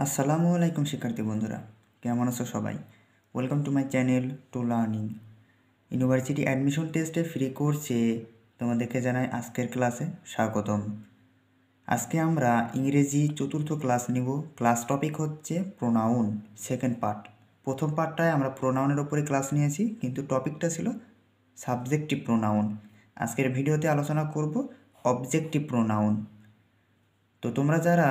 আসসালামু আলাইকুম শিক্ষার্থী বন্ধুরা, কেমন আছো সবাই? Welcome to my channel to learning. University admission টেস্টে ফ্রি কোর্সে তোমাদেরকে জানাই আজকের ক্লাসে স্বাগতম। আজকে আমরা ইংরেজি চতুর্থ ক্লাস নিব। ক্লাস টপিক হচ্ছে প্রোনাউন, সেকেন্ড পার্ট। প্রথম পার্টটায় আমরা প্রোনাউনের উপরে ক্লাস নিয়েছি, কিন্তু টপিকটা ছিল সাবজেক্টিভ প্রোনাউন। আজকের ভিডিওতে আলোচনা করব অবজেক্টিভ প্রোনাউন। তো তোমরা যারা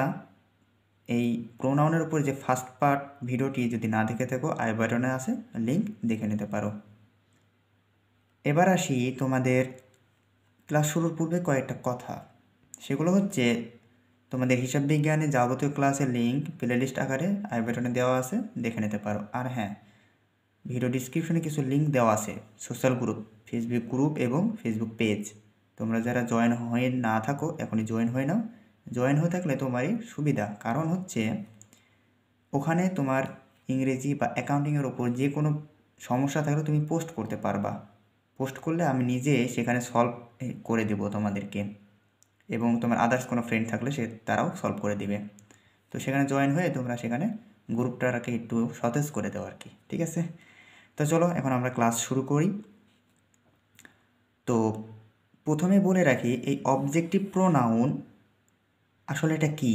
এই প্রোনাউনের উপর যে ফার্স্ট পার্ট ভিডিওটি যদি না দেখে থাকো, আই বাটনে আছে, লিঙ্ক দেখে নিতে পারো। এবার আসি তোমাদের ক্লাস শুরুর পূর্বে কয়েকটা কথা। সেগুলো হচ্ছে তোমাদের হিসাব বিজ্ঞানে যাবতীয় ক্লাসের লিঙ্ক প্লেলিস্ট আকারে আই বাটনে দেওয়া আছে, দেখে নিতে পারো। আর হ্যাঁ, ভিডিও ডিসক্রিপশনে কিছু লিঙ্ক দেওয়া আছে সোশ্যাল গ্রুপ, ফেসবুক গ্রুপ এবং ফেসবুক পেজ। তোমরা যারা জয়েন হয়ে না থাকো এখনই জয়েন হয়ে নাও। জয়েন হয়ে থাকলে তোমারই সুবিধা, কারণ হচ্ছে ওখানে তোমার ইংরেজি বা অ্যাকাউন্টিংয়ের ওপর যে কোনো সমস্যা থাকলে তুমি পোস্ট করতে পারবা। পোস্ট করলে আমি নিজে সেখানে সলভ করে দেবো তোমাদেরকে, এবং তোমার আদার্স কোনো ফ্রেন্ড থাকলে তারাও সলভ করে দিবে। তো সেখানে জয়েন হয়ে তোমরা সেখানে গ্রুপটাকে একটু সতেজ করে দেওয়া আর কি, ঠিক আছে? তো চলো এখন আমরা ক্লাস শুরু করি। তো প্রথমে বলে রাখি, এই অবজেক্টিভ প্রোনাউন আসলে এটা কি?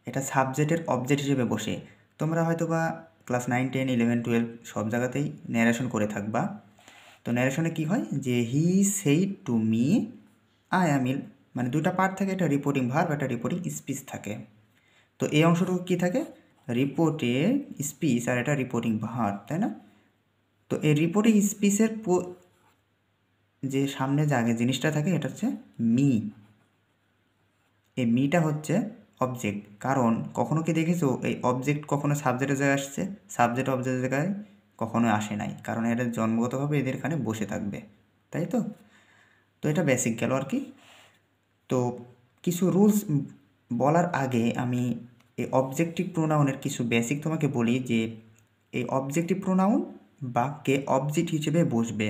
এটা সাবজেক্টের অবজেক্ট হিসেবে বসে। তোমরা হয়তো বা ক্লাস 9, 10, 11, 12 সব জায়গাতেই ন্যারেশন করে থাকবা। তো ন্যারেশনে কি হয় যে he said to me I am ill, মানে দুইটা পার্ট থাকে, একটা রিপোর্টিং ভার্ব, একটা রিপোর্টিং স্পিচ থাকে। তো এই অংশটুকু কী থাকে? রিপোর্টের স্পিচ, আর এটা রিপোর্টিং ভার্ব, তাই না? তো এই রিপোর্টিং স্পিচের যে সামনে যে আগে জিনিসটা থাকে এটা হচ্ছে মি। এই মিটা হচ্ছে অবজেক্ট। কারণ কখনো কি দেখেছো এই অবজেক্ট কখনো সাবজেক্টের জায়গায় আসছে? সাবজেক্ট অবজেক্টের জায়গায় কখনো আসে নাই, কারণ এটা জন্মগতভাবে এদের এখানে বসে থাকবে, তাই তো? তো এটা বেসিক গেল আর কি। তো কিছু রুলস বলার আগে আমি এই অবজেক্টিভ প্রোনাউনের কিছু বেসিক তোমাকে বলি, যে এই অবজেক্টিভ প্রোনাউন বাক্যে অবজেক্ট হিসেবে বসবে।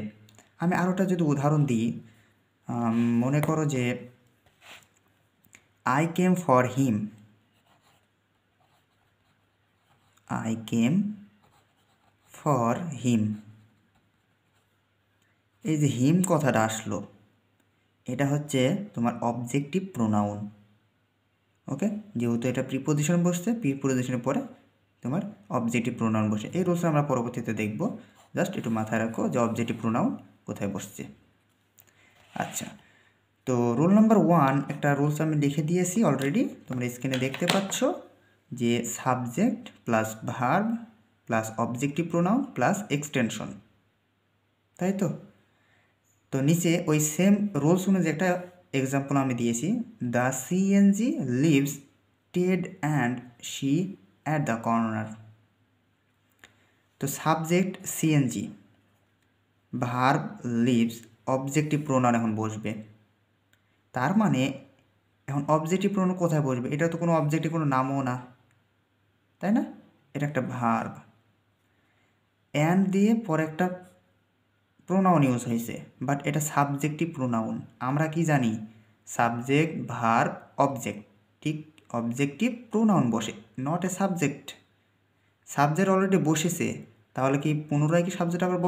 আমি আরোটা যদি উদাহরণ দিই, মনে করো যে I came for him. I came for him. এই যে হিম কথাটা আসলো, এটা হচ্ছে তোমার অবজেক্টিভ প্রোনাউন। ওকে, যেহেতু এটা প্রিপোজিশন বসছে, প্রিপোজিশনের পরে তোমার অবজেক্টিভ প্রোনাউন বসে। এই রুলস আমরা পরবর্তীতে দেখব, জাস্ট একটু মাথায় রাখো যে অবজেক্টিভ প্রোনাউন কোথায় বসছে। আচ্ছা, তো রুল নাম্বার 1 একটা রুলস আমি লিখে দিয়েছি অলরেডি, তোমরা স্ক্রিনে দেখতে পাচ্ছ যে subject plus verb plus objective pronoun plus extension, তাই তো? তো নিচে ওই সেম রুলস অনুযায়ী একটা এক্সাম্পল আমি দিয়েছি, the CNG leaves Ted and she at the corner. তো subject CNG, verb leaves, objective pronoun এখন বসবে। তার মানে এখন অবজেক্টিভ প্রোনাউন কোথায় বসবে? এটা তো কোনো অবজেক্টিভ, কোনো নামও না, তাই না? এটা একটা ভার্ব, অ্যান্ড দিয়ে পরে একটা প্রোনাউন ইউজ হয়েছে, বাট এটা সাবজেক্টিভ প্রোনাউন। আমরা কি জানি? সাবজেক্ট ভার্ব অবজেক্ট, ঠিক অবজেক্টিভ প্রোনাউন বসে, not a subject. Subject already বসেছে, তাহলে কি পুনরায় কি সাবজেক্ট আবার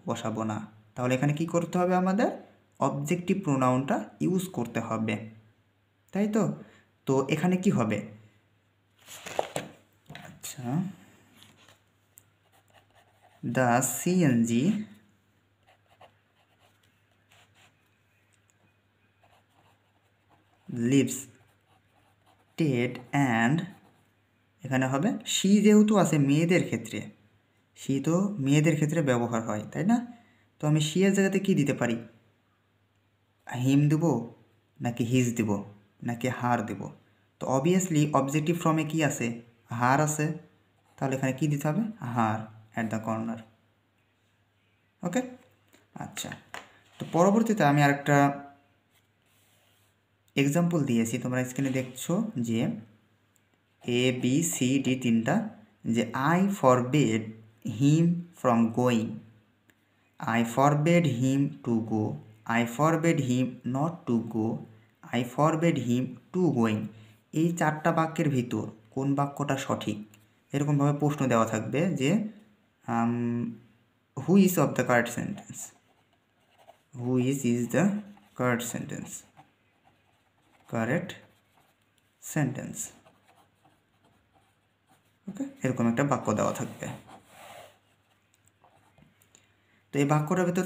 বসাবো না। তাহলে এখানে কি করতে হবে? আমাদের অবজেক্টিভ প্রোনাউনটা ইউজ করতে হবে, তাই তো? তো এখানে কি হবে? আচ্ছা, the CNG leaves Ted and, এখানে হবে শি, যেহেতু আছে মেয়েদের ক্ষেত্রে, শি তো মেয়েদের ক্ষেত্রে ব্যবহার হয়, তাই না? তো আমি শি এর জায়গাতে কী দিতে পারি? হিম দেবো, নাকি হিজ দেব, নাকি হার দেব? তো অবভিয়াসলি অবজেক্টিভ ফর্মে কি আছে? হার আছে। তাহলে এখানে কি দিতে হবে? Her at the corner. Okay, আচ্ছা। তো পরবর্তীতে আমি আরেকটা এক্সাম্পল দিয়েছি, তোমরা স্ক্রিনে দেখছো যে এ বি সি ডি তিনটা, যে I forbade him from going, I forbade him to go, I forbade him not to go, I forbade him two going. এই চারটা বাক্যের ভিতর কোন বাক্যটা সঠিক, এরকমভাবে প্রশ্ন দেওয়া থাকবে যে who is of the correct sentence, who is the correct sentence, correct sentence. Okay, এরকম একটা বাক্য দেওয়া থাকবে। তো এই বাক্যটার ভিতর,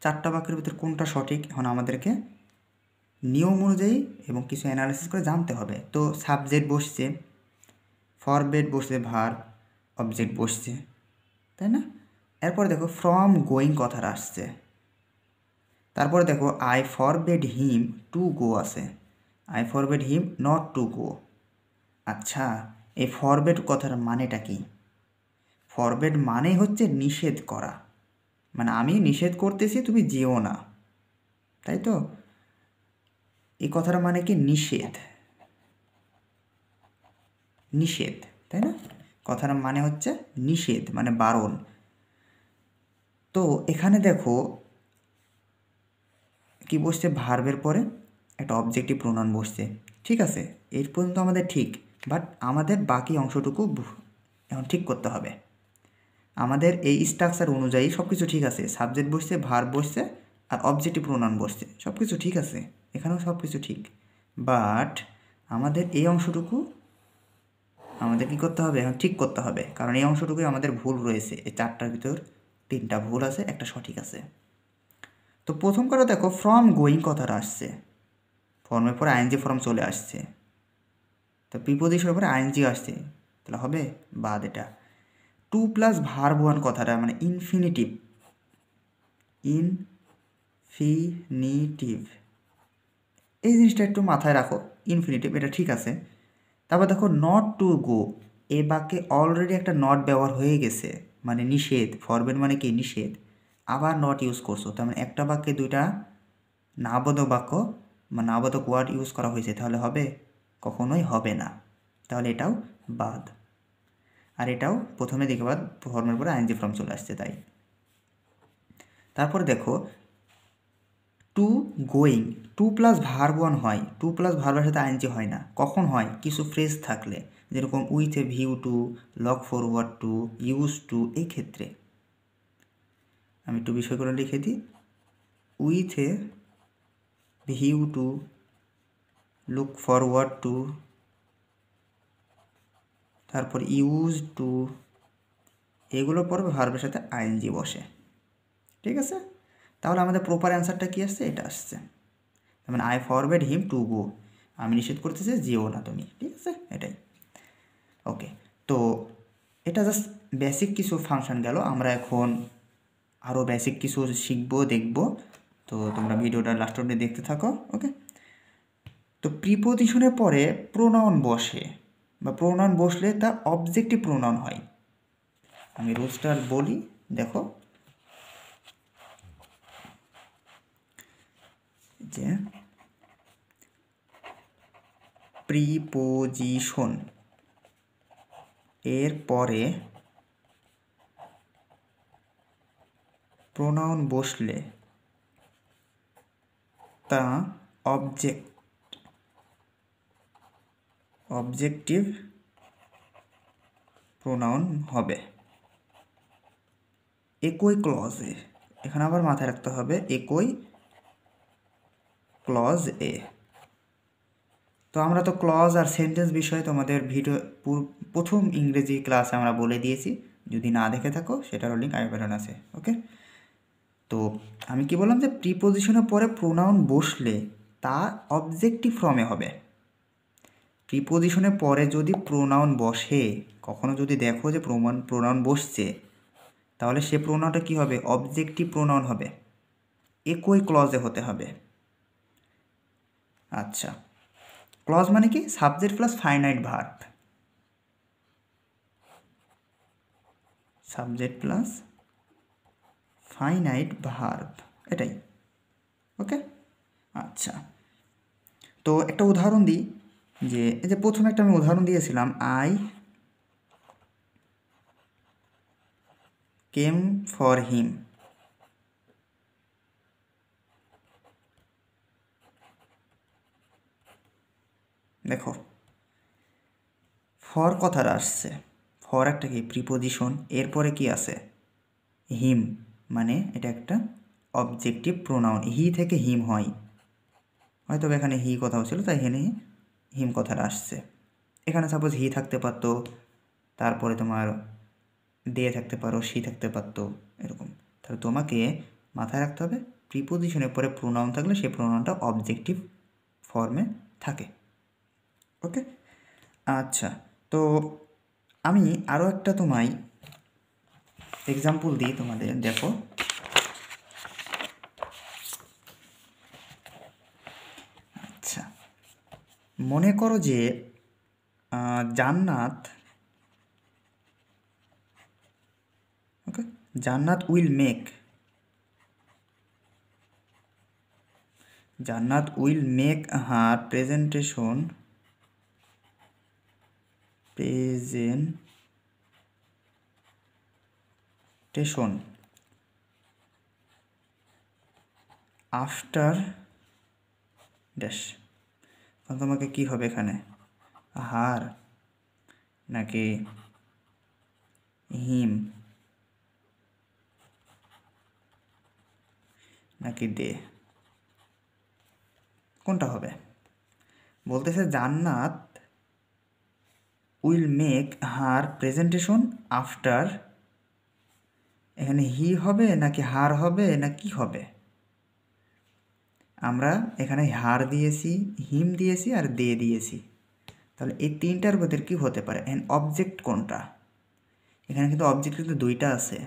4টা বাক্যের ভিতর কোনটা সঠিক এখন আমাদেরকে নিয়ম অনুযায়ী এবং কিছু অ্যানালাইসিস করে জানতে হবে। তো সাবজেক্ট বসছে, ফরবেড বসছে, ভার্ব, অবজেক্ট বসছে, তাই না? এরপরে দেখো ফ্রম গোয়িং কথাটা আসছে। তারপরে দেখো I forbade him to go আছে, I forbade him not to go. আচ্ছা, এই ফরবেড কথার মানেটা কি? ফরবেড মানে হচ্ছে নিষেধ করা, মানে আমি নিষেধ করতেছি তুমি যেও না, তাই তো? এই কথার মানে কি? নিষেধ, নিষেধ, তাই না? কথার মানে হচ্ছে নিষেধ, মানে বারণ। তো এখানে দেখো কি বসছে, ভার্বের পরে একটা অবজেক্টিভ প্রোনাউন বসছে, ঠিক আছে, এর পর্যন্ত আমাদের ঠিক। বাট আমাদের বাকি অংশটুকু এখন ঠিক করতে হবে। আমাদের এই স্ট্রাকচার অনুযায়ী সব কিছু ঠিক আছে, সাবজেক্ট বসছে, ভার্ব বসছে, আর অবজেক্টিভ প্রোনাউন বসছে, সব কিছু ঠিক আছে, এখানেও সব কিছু ঠিক। বাট আমাদের এই অংশটুকু আমাদের কী করতে হবে, এখন ঠিক করতে হবে, কারণ এই অংশটুকুই আমাদের ভুল রয়েছে। এই 4টার ভিতর 3টা ভুল আছে, একটা সঠিক আছে। তো প্রথম করে দেখো ফ্রম গোয়িং কথাটা আসছে, ফর্মের পরে আইএনজি ফর্ম চলে আসছে, তো প্রিপোজিশনের পরে আইএনজি আসছে, তাহলে হবে বাদ। এটা 2 প্লাস ভার্ব 1 কথাটা মানে ইনফিনিটিভ, ইনফিনিটিভ, এই জিনিসটা একটু মাথায় রাখো, ইনফিনিটিভ এটা ঠিক আছে। তারপর দেখো নট টু গো, এ বাক্যে অলরেডি একটা নট ব্যবহার হয়ে গেছে, মানে নিষেধ, ফরবেড মানে কি? নিষেধ। আবার নট ইউজ করছো, তার মানে একটা বাক্যে 2টা নাবোধক বাক্য বা নাবোধক ওয়ার্ড ইউজ করা হয়েছে, তাহলে হবে? কখনোই হবে না, তাহলে এটাও বাদ। আর এটাও প্রথমে দেখে বাদ, ফর্মের পরে আইএনজি ফর্ম চলে আসছে তাই। তারপরে দেখো টু গোয়িং, 2 প্লাস ভার্ব 1 হয়, 2 প্লাস ভার্বের সাথে আইএনজি হয় না। কখন হয়? কিছু ফ্রেজ থাকলে, যেরকম with a view two, lock forward to, use two, এই ক্ষেত্রে। আমি একটু বিষয় করে লিখে দিই, with a view two, look forward two, তারপর ইউজ টু, এগুলোর পর ভার্বের সাথে আইএনজি বসে, ঠিক আছে? তাহলে আমাদের প্রপার অ্যান্সারটা কী আসছে? এটা আসছে, মানে আই ফরওয়ার্ড হিম টু গো, আমি নিষেধ করতেছি যেও না তুমি, ঠিক আছে? এটাই। ওকে, তো এটা জাস্ট বেসিক কিছু ফাংশন গেল। আমরা এখন আরও বেসিক কিছু শিখবো, দেখব। তো তোমরা ভিডিওটা লাস্ট অবধি দেখতে থাকো। ওকে, তো প্রিপোজিশনের পরে প্রোনাউন বসে, বা প্রোনাউন বসলে তা অবজেক্টিভ প্রোনাউন হয়। আমি রুলসটা বলি, দেখো যে প্রিপোজিশন এর পরে প্রোনাউন বসলে তা অবজেক্টিভ প্রোনাউন হবে। একই ক্লজে, এখানে আবার মাথায় রাখতে হবে একই ক্লজ এ। তো আমরা তো ক্লজ আর সেন্টেন্স বিষয়ে তোমাদের ভিডিও প্রথম ইংরেজি ক্লাসে আমরা বলে দিয়েছি, যদি না দেখে থাকো সেটারও লিঙ্ক আই বাটন আছে। ওকে, তো আমি কি বললাম যে প্রিপোজিশনের পরে প্রোনাউন বসলে তা অবজেক্টিভ ফর্মে হবে। প্রিপোজিশনের পরে যদি প্রোনাউন বসে, কখনো যদি দেখো যে প্রোনাউন বসছে, তাহলে সে প্রোনাউনটা কী হবে? অবজেক্টিভ প্রোনাউন হবে, একই ক্লজে হতে হবে। আচ্ছা, ক্লজ মানে কি? Subject plus finite verb, subject plus finite verb, এটাই। ওকে, আচ্ছা, তো একটা উদাহরণ দিই, যে এই যে প্রথমে একটা আমি উদাহরণ দিয়েছিলাম, আই কেম ফর হিম। দেখো ফর কথাটা আসছে, ফর একটা কি প্রিপোজিশন, এরপরে কি আছে হিম, মানে এটা একটা অবজেক্টিভ প্রোনাউন, হি থেকে হিম হয়, হয়তো এখানে হি কথাও ছিল তাই এখানে হিম কথাটা আসছে। এখানে সাপোজ হি থাকতে পারতো, তারপরে তোমার দে থাকতে পারো, সি থাকতে পারতো, এরকম। তাহলে তোমাকে মাথায় রাখতে হবে প্রিপোজিশনের পরে প্রোনাউন থাকলে সেই প্রোনাউনটা অবজেক্টিভ ফর্মে থাকে। ওকে, আচ্ছা। তো আমি আরও একটা তোমায় এক্সাম্পল দিই তোমাদের, দেখো। আচ্ছা, মনে করো যে জান্নাত, ওকে, জান্নাত উইল মেক, জান্নাত will make her presentation after dash. তোমাকে কি হবে এখানে, হার নাকি হিম নাকি দে, কোনটা হবে? বলতেছে জান্নাত will make her presentation after, এখানে হি হবে নাকি হার হবে না কি হবে? আমরা এখানে হার দিয়েছি, হিম দিয়েছি আর দে দিয়েছি, তাহলে এই তিনটার মধ্যে কি হতে পারে? এন্ড অবজেক্ট কোনটা? এখানে কিন্তু অবজেক্ট কিন্তু দুইটা আছে,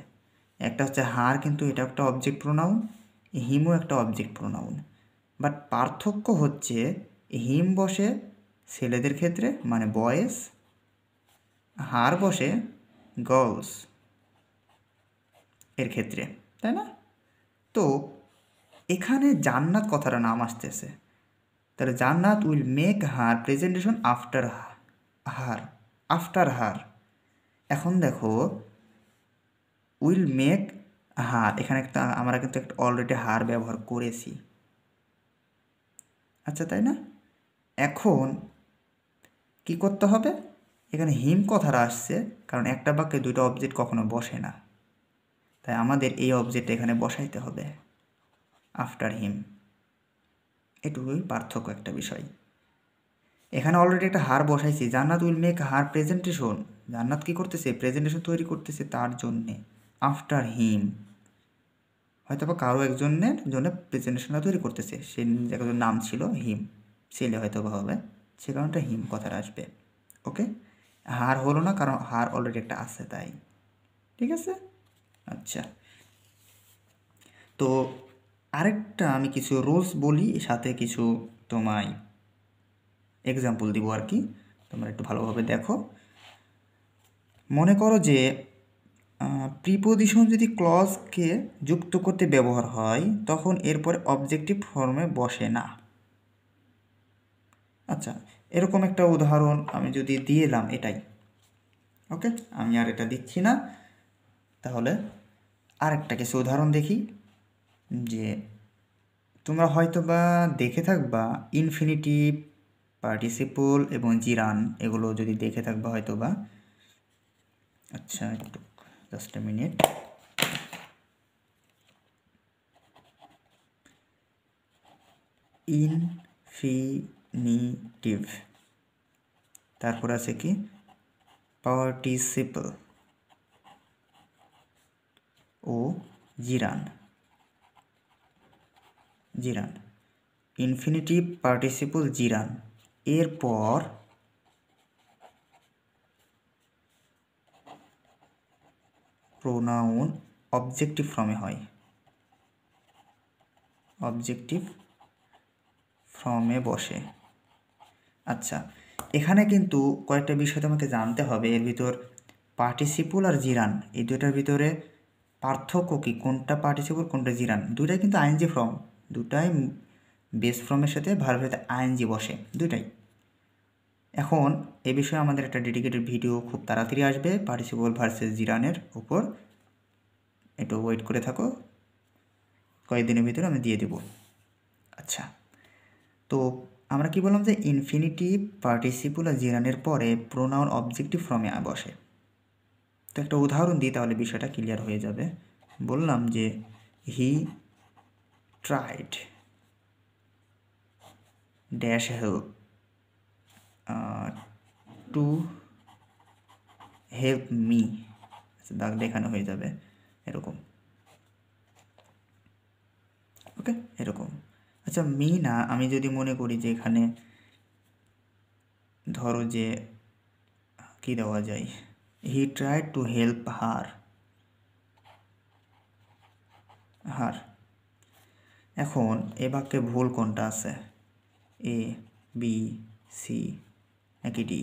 একটা হচ্ছে হার, কিন্তু এটা একটা অবজেক্ট প্রোনাউন, হিমও একটা অবজেক্ট প্রোনাউন। বাট পার্থক্য হচ্ছে হিম বসে ছেলেদের ক্ষেত্রে মানে বয়েজ, হার বসে গার্লস এর ক্ষেত্রে, তাই না? তো এখানে জান্নাত কথাটা নাম আসতেছে, তাহলে জান্নাত will make her presentation after her. এখন দেখো উইল মেক হার, এখানে একটা আমরা কিন্তু একটা অলরেডি হার ব্যবহার করেছি, আচ্ছা তাই না? এখন কি করতে হবে? এখানে হিম কথাটা আসছে কারণ একটা বাক্যে দুটো অবজেক্ট কখনো বসে না, তাই আমাদের এই অবজেক্ট এখানে বসাইতে হবে আফটার হিম। এটুকুই পার্থক্য একটা বিষয়। এখানে অলরেডি একটা হার বসাইছি, জান্নাত উইল মেক হার প্রেজেন্টেশন, জান্নাত কী করতেছে? প্রেজেন্টেশন তৈরি করতেছে তার জন্যে, আফটার হিম হয়তো বা কারো একজনের জন্য প্রেজেন্টেশনটা তৈরি করতেছে, সে একজন নাম ছিল হিম, ছেলে হয়তো বা হবে, সে কারণটা হিম কথাটা আসবে। ওকে, হার হলো না কারণ হার অলরেডি একটা আছে তাই, ঠিক আছে? আচ্ছা, তো আরেকটা আমি কিছু রুলস বলি, সাথে কিছু তোমায় এক্সাম্পল দিব আর কি, তোমরা একটু ভালোভাবে দেখো। মনে করো যে প্রিপোজিশন যদি ক্লজকে যুক্ত করতে ব্যবহার হয় তখন এরপরে অবজেক্টিভ ফর্মে বসে না। আচ্ছা, এরকম একটা উদাহরণ আমি যদি দিয়ে এলাম, এটাই ওকে, আমি আর এটা দিচ্ছি না। তাহলে আরেকটা কিছু উদাহরণ দেখি, যে তোমরা হয়তো বা দেখে থাকবা ইনফিনিটিভ, পার্টিসিপল এবং জিরান, এগুলো যদি দেখে থাকবা হয়তো বা। আচ্ছা, একটু জাস্ট এ মিনিট। ইনফিনিটিভ, তারপর আছে কি পার্টিসিপল ও জিরান, ইনফিনিটিভ, পার্টিসিপল, জিরান, এরপর প্রোনাউন অবজেক্টিভ ফর্মে হয়, অবজেক্টিভ ফর্মে বসে। আচ্ছা, এখানে কিন্তু কয়েকটা বিষয় তোমাকে জানতে হবে, এর ভিতর পার্টিসিপল আর জিরান এই দুটার ভিতরে পার্থক্য কী, কোনটা পার্টিসিপল কোনটা জিরান। দুটাই কিন্তু আইএনজি ফর্ম, দুটাই বেস ফর্মের সাথে ভার্বের সাথে আইএনজি বসে, দুটাই। এখন এ বিষয়ে আমাদের একটা ডেডিকেটেড ভিডিও খুব তাড়াতাড়ি আসবে পার্টিসিপল ভার্সেস জিরানের উপর, একটু ওয়েট করে থাকো, কয়েকদিনের ভিতরে আমি দিয়ে দেব। আচ্ছা, তো আমরা কি বললাম যে ইনফিনিটিভ পার্টিসিপল আর জিরানের পরে প্রোনাউন অবজেক্টিভ ফর্মে বসে। তো একটা উদাহরণ দিই তাহলে বিষয়টা ক্লিয়ার হয়ে যাবে। বললাম যে he tried dash help to help me, দাগ দেখানো হয়ে যাবে এরকম। ওকে, এরকম। আচ্ছা, মি না, আমি যদি মনে করি যে এখানে ধরো যে কি দেওয়া যায়, হি ট্রাইড টু হেল্প হার। এখন এ বাক্যে ভুল কোনটা আছে, এ, বি, সি নাকি ডি?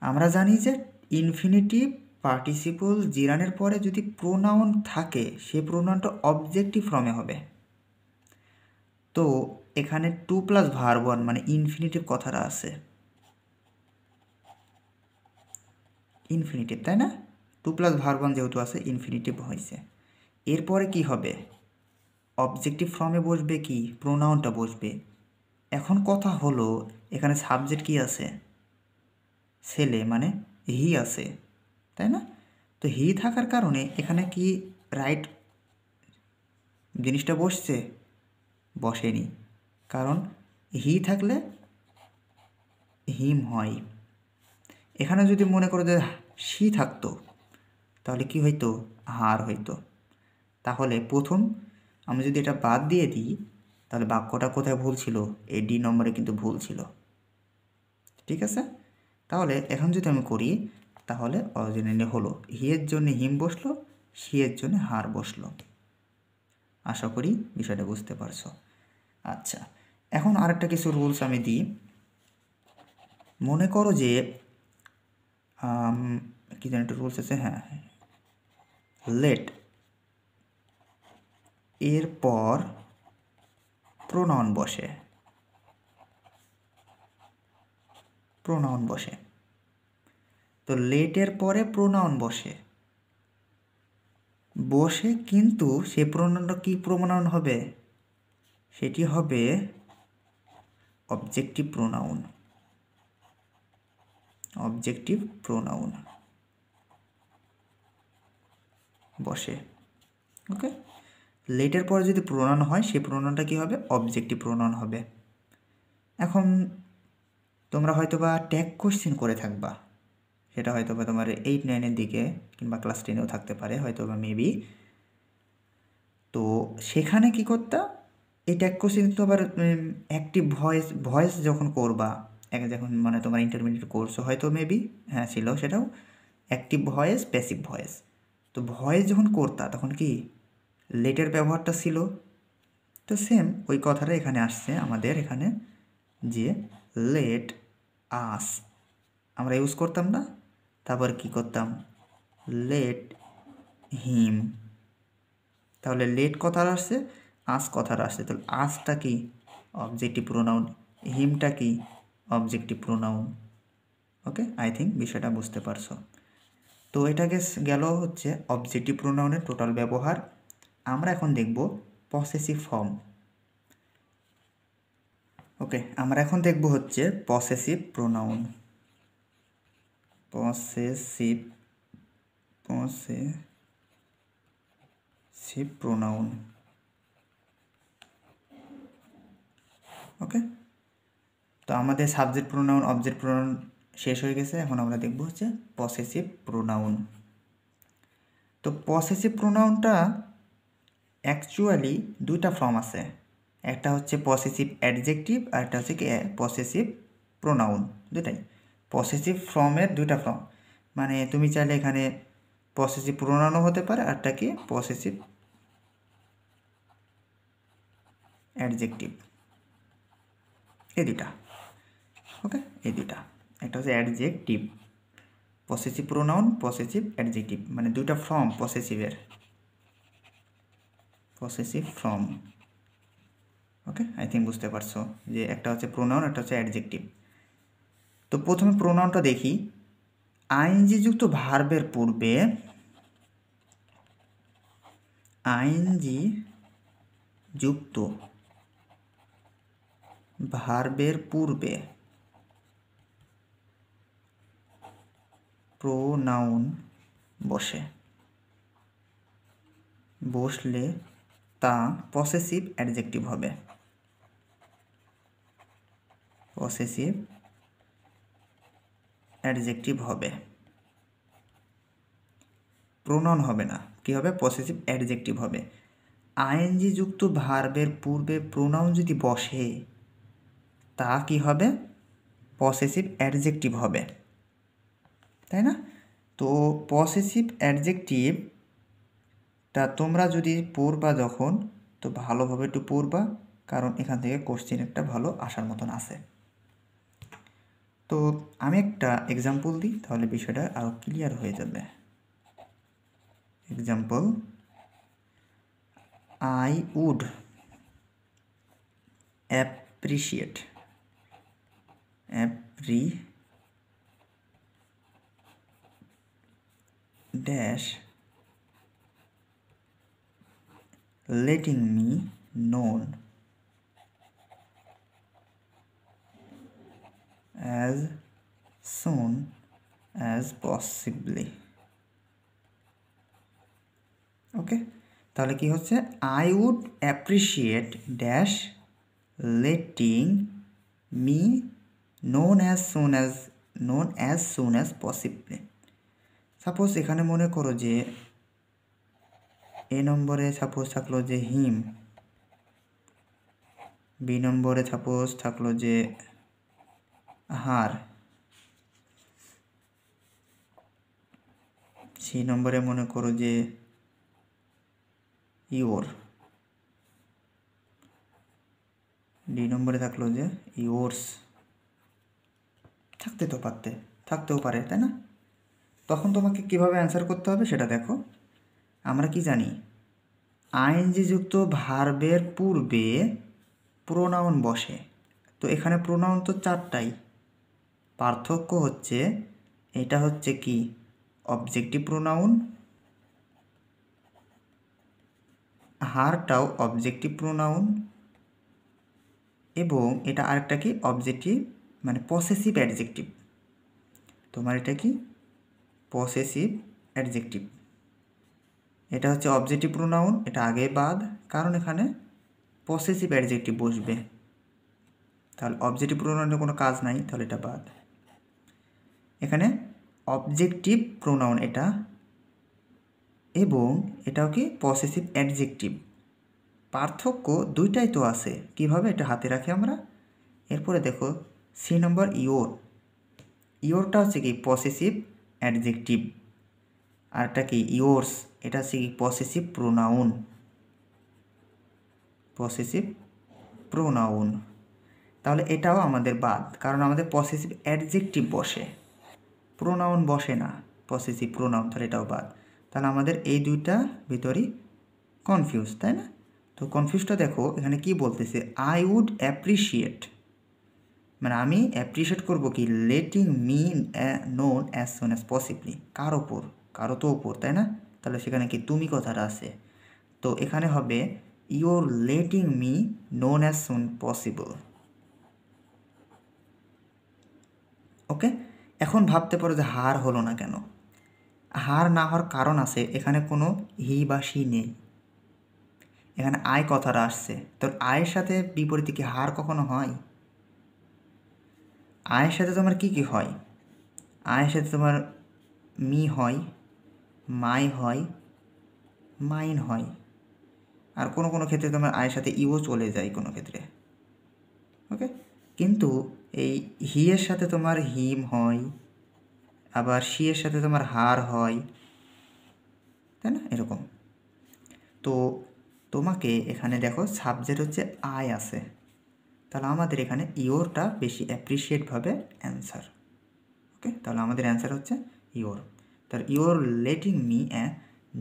আমরা জানি যে ইনফিনিটিভ পার্টিসিপল জিরানের পরে যদি প্রোনাউন থাকে সে প্রোনাউনটা অবজেক্টিভ ফর্মে হবে। তো এখানে 2 প্লাস ভার্ব 1 মানে ইনফিনিটিভ কথাটা আছে, ইনফিনিটিভ, তাই না? 2 প্লাস ভার্ব 1 যেহেতু আছে ইনফিনিটিভ হয়েছে। এরপরে কি হবে, অবজেক্টিভ ফর্মে বসবে কি, প্রোনাউনটা বসবে। এখন কথা হলো এখানে সাবজেক্ট কি আছে, ছেলে, মানে হি আছে, তাই না? তো হি থাকার কারণে এখানে কি রাইট জিনিসটা বসছে? বসেনি, কারণ হি থাকলে হিম হয়। এখানে যদি মনে করো যে সি থাকতো তাহলে কি হইতো, হার হইতো। তাহলে প্রথম আমি যদি এটা বাদ দিয়ে দিই তাহলে বাক্যটা কোথায় ভুল ছিল, এই ডি নম্বরে কিন্তু ভুল ছিল। ঠিক আছে, তাহলে এখন যদি আমি করি তাহলে অরিজিনালি হলো হি এর জন্য হিম বসলো, সি এর জন্য হার বসলো। আশা করি বিষয়টা বুঝতে পারছো। আচ্ছা, এখন আরেকটা কিছু রুলস আমি দিই। মনে করো যে কি যেন একটা রুলস আছে, হ্যাঁ, লেট এরপর প্রোনাউন বসে, প্রোনাউন বসে। তো লেটের পরে প্রোনাউন বসে, কিন্তু সে প্রোনাউনটা কি প্রোনাউন হবে, সেটি হবে অবজেক্টিভ প্রোনাউন, অবজেক্টিভ প্রোনাউন বসে। ওকে, লেটের পরে যদি প্রোনাউন হয় সেই প্রোনাউনটা কি হবে, অবজেক্টিভ প্রোনাউন হবে। এখন তোমরা হয়তো বা ট্যাগ কোশ্চেন করে থাকবা, সেটা হয়তো বা তোমার 8-9 দিকে কিংবা ক্লাস 10-এও থাকতে পারে হয়তো বা মেবি। তো সেখানে কি করতাম, এই ট্যাগ কোশ্চেন তো আবার অ্যাক্টিভ ভয়েস যখন করবা, যখন মানে তোমার ইন্টারমিডিয়েট কোর্স হয়তো মেবি, হ্যাঁ ছিল, সেটাও অ্যাক্টিভ ভয়েস, প্যাসিভ ভয়েস। তো ভয়েস যখন করতা তখন কি লেটের ব্যবহারটা ছিল। তো সেম ওই কথাটা এখানে আসছে আমাদের এখানে, যে লেট আস আমরা ইউজ করতাম না, তারপর কি করতাম, লেট হিম। তাহলে লেট কথার আসছে, আস কথার আসছে, তাহলে আসটা কি অবজেক্টিভ প্রোনাউন, হিমটা কি objective pronoun. Okay, I think বিষয়টা বুঝতে পারছো। তো এটাকে গেল হচ্ছে অবজেক্টিভ প্রোনাউনের টোটাল ব্যবহার। আমরা এখন দেখব পসেসিভ ফর্ম। ওকে, আমরা এখন দেখব হচ্ছে possessive pronoun. Possessive pronoun. Okay, তো আমাদের সাবজেক্ট প্রোনাউন, অবজেক্ট প্রোনাউন শেষ হয়ে গেছে। এখন আমরা দেখব হচ্ছে পসেসিভ প্রোনাউন। তো পসেসিভ প্রোনাউনটা অ্যাকচুয়ালি দুইটা ফর্ম আছে, একটা হচ্ছে পসেসিভ অ্যাডজেক্টিভ আর একটা হচ্ছে কি পসেসিভ প্রোনাউন। দুটাই পসেসিভ ফর্মের দুইটা ফর্ম, মানে তুমি চাইলে এখানে পসেসিভ প্রোনাউনও হতে পারে, আরটা কি পসেসিভ অ্যাডজেক্টিভ, এই দুটা। ওকে, এই দুটা, একটা হচ্ছে adjective, possessive pronoun, possessive adjective, মানে দুইটা ফর্ম পসেসিভের, possessive form. Okay, I think বুঝতে পারছো যে একটা হচ্ছে প্রোনাউন, একটা হচ্ছে অ্যাডজেক্টিভ। তো প্রথমে প্রোনাউনটা দেখি। আইএনজি যুক্ত ভার্বের পূর্বে আইএনজি যুক্ত ভার্বের পূর্বে প্রোনাউন বসলে তা পসেসিভ অ্যাডজেক্টিভ হবে। পসেসিভ অ্যাডজেক্টিভ হবে, প্রোনাউন হবে না। কী হবে? পসেসিভ অ্যাডজেক্টিভ হবে। আইএনজি যুক্ত ভার্বের পূর্বে প্রোনাউন যদি বসে তা কি হবে? পসেসিভ অ্যাডজেক্টিভ হবে, তাই না? তো পসেসিভ অ্যাডজেক্টিভটা তোমরা যদি পড়বা যখন, তো ভালোভাবে একটু পড়বা, কারণ এখান থেকে কোশ্চেন একটা ভালো আসার মতন আছে। তো আমি একটা এক্সাম্পল দিই, তাহলে বিষয়টা আরও ক্লিয়ার হয়ে যাবে। Example, I would appreciate dash letting me known as soon as possibly. Okay, তাহলে কি হচ্ছে? I would appreciate dash letting me known as soon as possibly. Suppose এখানে মনে করো যে এ নম্বরে সাপোজ থাকলো যে হিম, বি নম্বরে সাপোজ থাকলো যে হার, সি নম্বরে মনে করো যে ইওর, ডি নম্বরে থাকলো যে ইওর্স। থাকতেও পারে, তাই না? তখন তোমাকে কিভাবে অ্যান্সার করতে হবে সেটা দেখো। আমরা কি জানি? আইএনজি যুক্ত ভার্বের পূর্বে প্রোনাউন বসে। তো এখানে প্রোনাউন তো চারটাই, পার্থক্য হচ্ছে এটা হচ্ছে কি অবজেক্টিভ প্রোনাউন, হারটাও অবজেক্টিভ প্রোনাউন, এবং এটা আরেকটা কি অবজেক্টিভ মানে পসেসিভ অ্যাডজেক্টিভ। তোমার এটা কি পসেসিভ অ্যাডজেক্টিভ। এটা হচ্ছে অবজেক্টিভ প্রোনাউন, এটা আগে বাদ, কারণ এখানে পসেসিভ অ্যাডজেক্টিভ বসবে। তাহলে অবজেক্টিভ প্রোনাউনের কোনো কাজ নাই, তাহলে এটা বাদ। এখানে অবজেক্টিভ প্রোনাউন এটা, এবং এটাও কি পসেসিভ অ্যাডজেক্টিভ। পার্থক্য দুইটাই তো আছে। কিভাবে? এটা হাতে রাখি আমরা। এরপরে দেখো সি নম্বর ইওরটা হচ্ছে কি পসেসিভ অ্যাডজেক্টিভ, আর এটা কি ইওর্স, এটা হচ্ছে কি পসেসিভ প্রোনাউন। তাহলে এটাও আমাদের বাদ, কারণ আমাদের পসেসিভ অ্যাডজেক্টিভ বসে, প্রোনাউন বসে না, পসেসিভ প্রোনাউন, তাহলে এটাও বাদ। তাহলে আমাদের এই দুইটা ভিতরই কনফিউজ, তাই না? তো কনফিউজটা দেখো এখানে কি বলতেছে, আই উড অ্যাপ্রিশিয়েট, মানে আমি অ্যাপ্রিশিয়েট করবো কি letting me known as soon as possibly. কার ওপর? কারো তো ওপর, তাই না? তাহলে সেখানে কি তুমি কথাটা আছে, তো এখানে হবে your letting me known as soon possible. Okay, এখন ভাবতে পারো যে হার হলো না কেন? হার না হওয়ার কারণ আছে, এখানে কোনো হি বা সি নেই, এখানে আয় কথাটা আসছে। তো আয়ের সাথে বিপরীতে কি হার কখনো হয়? আয়ের সাথে তোমার কি কি হয়? আয়ের সাথে তোমার মি হয়, মাই হয়, মাইন হয়, আর কোনো কোনো ক্ষেত্রে তোমার আয়ের সাথে ইও চলে যায় কোনো ক্ষেত্রে। ওকে, কিন্তু এই হি এর সাথে তোমার হিম হয়, আবার সি এর সাথে তোমার হার হয়, তাই না? এরকম। তো তোমাকে এখানে দেখো সাবজেক্ট হচ্ছে আই আছে, তাহলে আমাদের এখানে ইওরটা বেশি অ্যাপ্রিসিয়েটভাবে অ্যান্সার। ওকে, তাহলে আমাদের অ্যান্সার হচ্ছে ইওর। তাহলে your letting me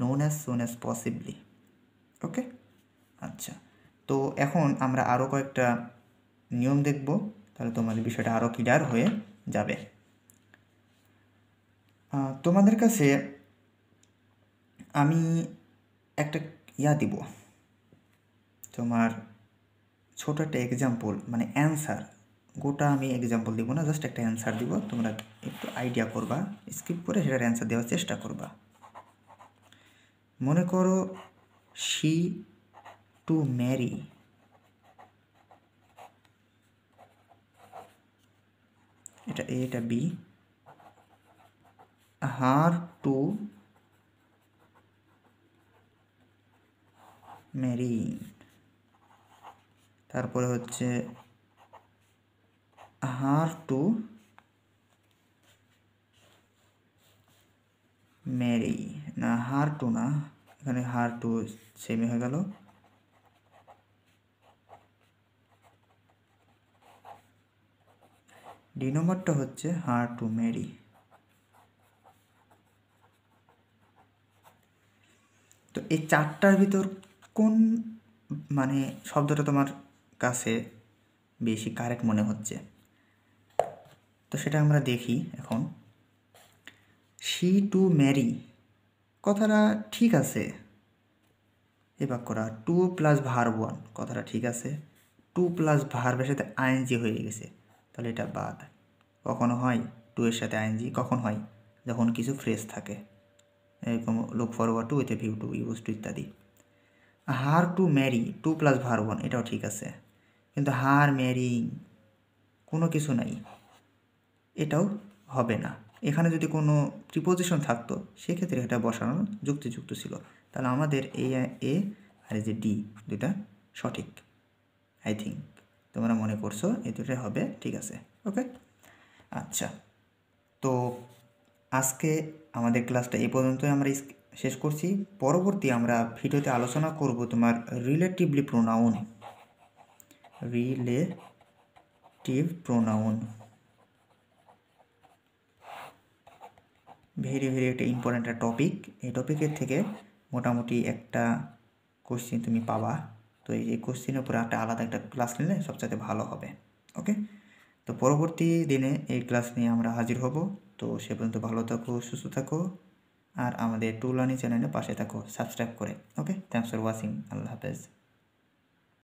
known as soon as possibly. Okay, আচ্ছা। তো এখন আমরা আরও কয়েকটা নিয়ম দেখব, তাহলে তোমাদের বিষয়টা আরও ক্লিয়ার হয়ে যাবে। তোমাদের কাছে আমি একটা দিব, তোমার ছোট একটা এক্সাম্পল মানে অ্যান্সার, গোটা আমি এক্সাম্পল দিব না, জাস্ট একটা অ্যান্সার দিব, তোমরা একটু আইডিয়া করবা, স্কিপ করে সেটার অ্যান্সার দেওয়ার চেষ্টা করবা। মনে করো শি টু ম্যারি, এটা এ, এটা বি, হার টু ম্যারি, তারপরে হচ্ছে হার টু ম্যারি, না হার টু না, এখানে হার টু সেমই হয়ে গেল, ডি নম্বরটা হচ্ছে হার টু ম্যারি। তো এই চারটার ভিতর কোন মানে শব্দটা তোমার কাছে বেশি কারেক্ট মনে হচ্ছে? তো সেটা আমরা দেখি এখন। শি টু ম্যারি কথাটা ঠিক আছে, এই বাক্যটা টু প্লাস ভার্ব ওয়ান কথাটা ঠিক আছে, টু প্লাস ভার্বের সাথে আইএনজি হয়ে গেছে, তাহলে এটা বাদ। কখনো হয় টু এর সাথে আইএনজি, কখন হয় যখন কিছু ফ্রেজ থাকে, এরকম look forward to, with a view to, use to ইত্যাদি। Her to marry to plus verb one এটাও ঠিক আছে, কিন্তু হার ম্যারিং কোনো কিছু নাই, এটাও হবে না। এখানে যদি কোনো প্রিপোজিশন থাকতো সেক্ষেত্রে এটা বসানো যুক্তিযুক্ত ছিল। তাহলে আমাদের এ আর এই যে ডি দুটা সঠিক, আই থিঙ্ক তোমরা মনে করছো এই দুটোই হবে, ঠিক আছে, ওকে। আচ্ছা, তো আজকে আমাদের ক্লাসটা এই পর্যন্তই আমরা শেষ করছি। পরবর্তী আমরা ভিডিওতে আলোচনা করব তোমার রিলেটিভ প্রোনাউন, ভেরি একটা ইম্পর্ট্যান্ট একটা টপিক। এই টপিকের থেকে মোটামুটি একটা কোশ্চেন তুমি পাবা, তো এই কোশ্চেনের উপরে আলাদা একটা ক্লাস নিলে সবচেয়ে ভালো হবে, ওকে। তো পরবর্তী দিনে এই ক্লাস নিয়ে আমরা হাজির হব। তো সে পর্যন্ত ভালো থাকো, সুস্থ থাকো, আর আমাদের টু লার্নিং চ্যানেলের পাশে থাকো সাবস্ক্রাইব করে, ওকে। থ্যাংকস ফর ওয়াচিং, আল্লাহ হাফেজ।